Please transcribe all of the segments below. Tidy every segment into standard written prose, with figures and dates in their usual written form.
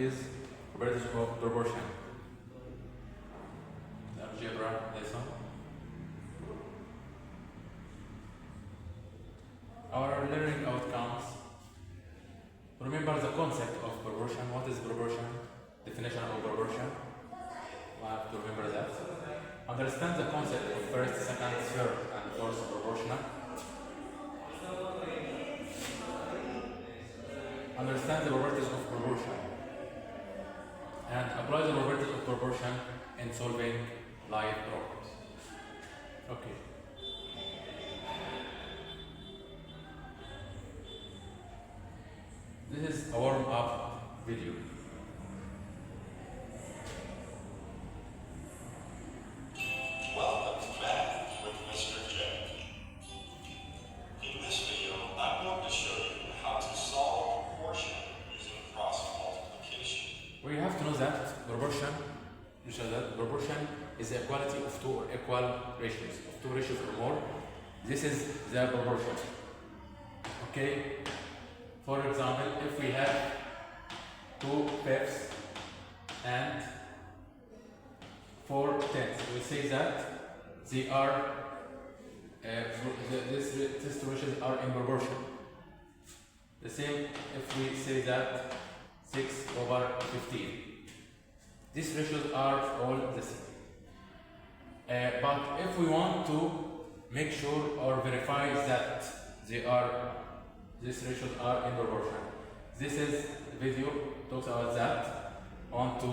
is properties of proportion. The algebra lesson. Our learning outcomes. Remember the concept of proportion. What is proportion? Definition of proportion. We have to remember that. Understand the concept of first, second, third, and fourth proportional. Understand the properties of proportion and apply the properties of proportion in solving live problems. Okay. This is a warm-up video. Welcome to Math with Mr. J. In this video, I'm going to show you how to solve proportion using cross multiplication. We have to know that proportion, is the equality of two or equal ratios. Of two ratios or more, this is the proportion. Okay? For example, if we have 2/5 and 4/10, we say that they are these two ratios are in proportion. The same if we say that 6/15. These ratios are all the same. But if we want to make sure or verify that these ratios are in proportion, this is video talks about that. Want to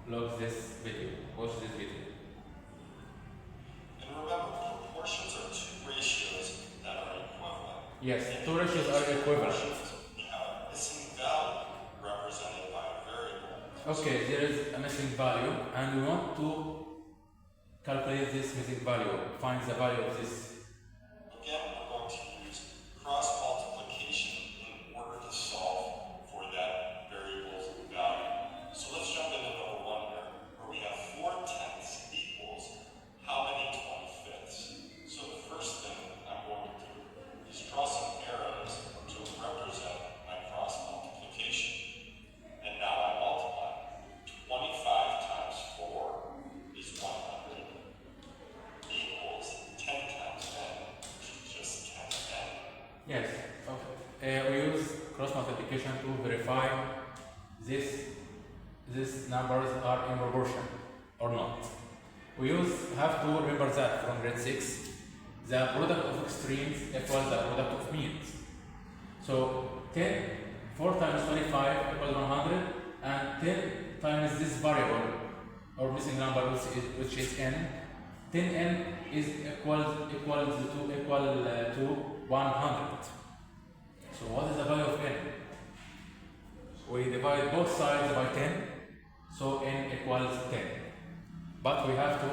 look this video, watch this video. And remember, proportions are two ratios that are equivalent. Yes, two ratios are equivalent. We have a missing value represented by a variable. Okay, there is a missing value, and we want to calculate this missing value, find the value of this. Again, we're going to use cross multiplication in order to solve for that variable's value. So let's jump into number 1 here, where we have 4/10 equals how many 25ths? So the first thing I'm going to do is draw some arrows to represent my cross multiplication. And now I multiply. 25 times 4 is 100 equals 10 times 10, which is just 10. Yes, okay. We use cross multiplication to verify these numbers are in proportion or not. We have to remember that from grade 6, the product of extremes equals the product of means. So 4 times 25 equals 100, and 10 times this variable or missing number which is n. 10n is equal to 100. So what is the value of n? We divide both sides by 10, so n equals 10. But we have to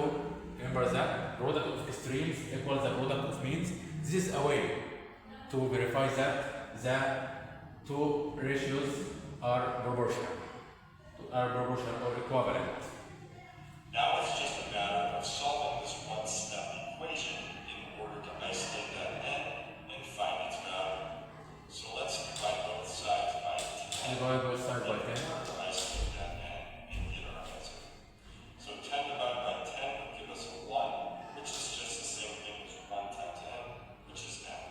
remember that product of extremes equals the product of means. This is a way to verify that the two ratios are proportional or equivalent. Now it's just a matter of solving this one-step equation in order to isolate that n and find its value. So let's divide both sides by 10. Divide both sides by 10. To isolate that n and get our answer. So 10 divided by 10 will give us a 1, which is just the same thing as 1 times n, which is n.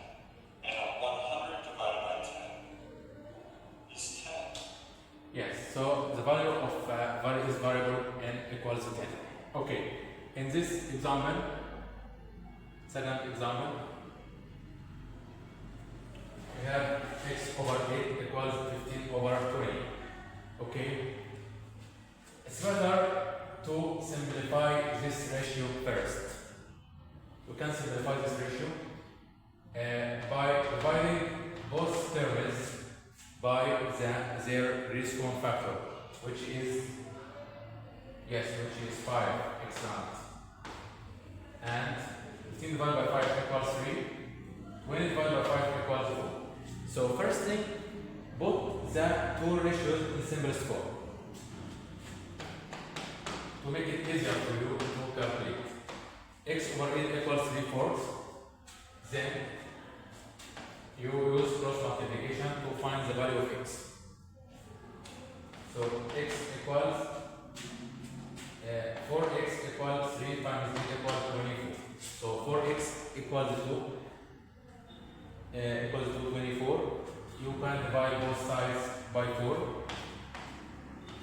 And a 100 divided by 10 is 10. Yes, so the value of value is variable n equals 10. Okay, in this example, second example, we have x/8 equals 15/20. Okay, it's better to simplify this ratio first. We can simplify this ratio by dividing both terms by their raised common factor, which is 5 x naught. And 15 divided by 5 equals 3. 20 divided by 5 equals 4. So first thing, put the two ratios in simplest form to make it easier for you to calculate. X/8 equals 3/4. Then you use cross multiplication to find the value of x. So x equals 4x equals 3 times b equals 24. So 4x equals to 24. You can divide both sides by 4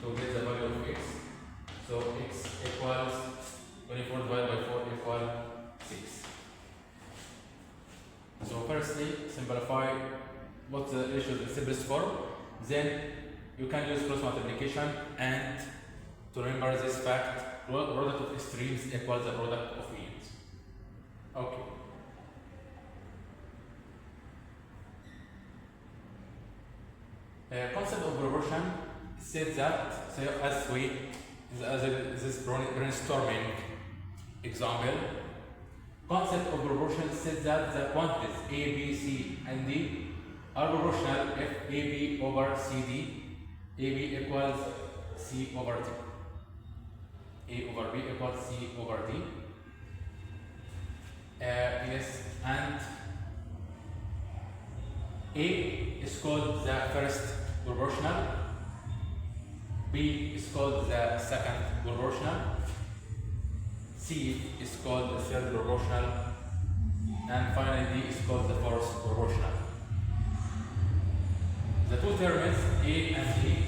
to get the value of x. So x equals 24 divided by 4 equals 6. So firstly, simplify what the ratio is the simplest form. Then you can use cross multiplication, and to remember this fact, product of extremes equals the product of means. Okay. Concept of proportion says that, so as this brainstorming example, concept of proportion says that the quantities A, B, C, and D are proportional if AB over CD, AB equals C over D, A over B equals C over D. Yes, and A is called the first proportional, B is called the second proportional, C is called the third proportional, and finally D is called the fourth proportional. The two terms A and D